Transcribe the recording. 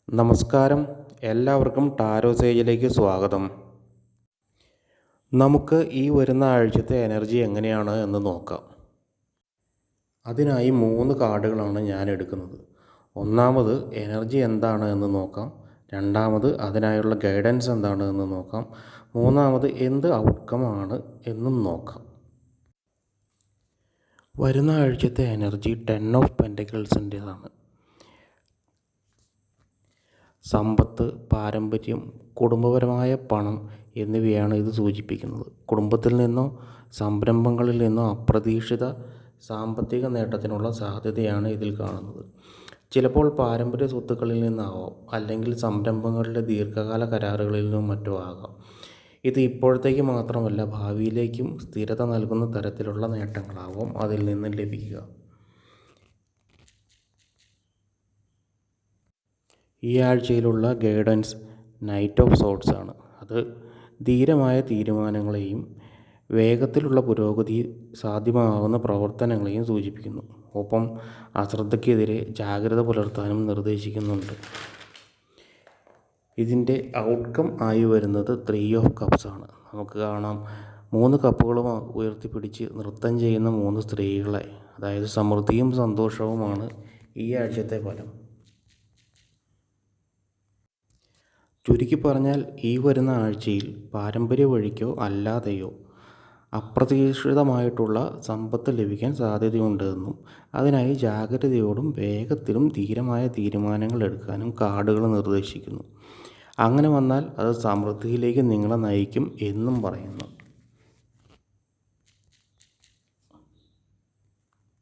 നമസ്കാരം, എല്ലാവർക്കും ടാരോ സേജിലേക്ക് സ്വാഗതം. നമുക്ക് ഈ വരുന്ന ആഴ്ചത്തെ എനർജി എങ്ങനെയാണ് എന്ന് നോക്കാം. അതിനായി 3 കാർഡുകളാണ് ഞാൻ എടുക്കുന്നത്. ഒന്നാമത് എനർജി എന്താണ് എന്ന് നോക്കാം. രണ്ടാമത് അതിനായുള്ള ഗൈഡൻസ് എന്താണ് എന്ന് നോക്കാം. മൂന്നാമത് എന്ത് ഔട്ട്കം ആണ് എന്നും നോക്കാം. വരുന്ന ആഴ്ചത്തെ എനർജി 10 ഓഫ് പെൻറ്റക്കിൾസിൻ്റെതാണ്. സമ്പത്ത്, പാരമ്പര്യം, കുടുംബപരമായ പണം എന്നിവയാണ് ഇത് സൂചിപ്പിക്കുന്നത്. കുടുംബത്തിൽ നിന്നോ സംരംഭങ്ങളിൽ നിന്നോ അപ്രതീക്ഷിത സാമ്പത്തിക നേട്ടത്തിനുള്ള സാധ്യതയാണ് ഇതിൽ കാണുന്നത്. ചിലപ്പോൾ പാരമ്പര്യ സ്വത്തുക്കളിൽ നിന്നാവാം, അല്ലെങ്കിൽ സംരംഭങ്ങളിലെ ദീർഘകാല കരാറുകളിൽ നിന്നും മറ്റോ ആകാം. ഇത് ഇപ്പോഴത്തേക്ക് മാത്രമല്ല, ഭാവിയിലേക്കും സ്ഥിരത നൽകുന്ന തരത്തിലുള്ള നേട്ടങ്ങളാവും അതിൽ നിന്ന് ലഭിക്കുക. ഈ ആഴ്ചയിലുള്ള ഗൈഡൻസ് നൈറ്റ് ഓഫ് സോർട്സ് ആണ്. അത് ധീരമായ തീരുമാനങ്ങളെയും വേഗത്തിലുള്ള പുരോഗതി സാധ്യമാകുന്ന പ്രവർത്തനങ്ങളെയും സൂചിപ്പിക്കുന്നു. ഒപ്പം അശ്രദ്ധയ്ക്കെതിരെ ജാഗ്രത പുലർത്താനും നിർദ്ദേശിക്കുന്നുണ്ട്. ഇതിൻ്റെ ഔട്ട്കം ആയി വരുന്നത് 3 ഓഫ് കപ്സ് ആണ്. നമുക്ക് കാണാം 3 കപ്പുകളും ഉയർത്തിപ്പിടിച്ച് നൃത്തം ചെയ്യുന്ന 3 സ്ത്രീകളെ. അതായത് സമൃദ്ധിയും സന്തോഷവുമാണ് ഈ ആഴ്ചത്തെ ഫലം. ചുരുക്കി പറഞ്ഞാൽ, ഈ വരുന്ന ആഴ്ചയിൽ പാരമ്പര്യ വഴിക്കോ അല്ലാതെയോ അപ്രതീക്ഷിതമായിട്ടുള്ള സമ്പത്ത് ലഭിക്കാൻ സാധ്യതയുണ്ടെന്നും അതിനായി ജാഗ്രതയോടും വേഗത്തിലും ധീരമായ തീരുമാനങ്ങൾ എടുക്കാനും കാർഡുകൾ നിർദ്ദേശിക്കുന്നു. അങ്ങനെ വന്നാൽ അത് സമൃദ്ധിയിലേക്ക് നിങ്ങളെ നയിക്കും എന്നും പറയുന്നു.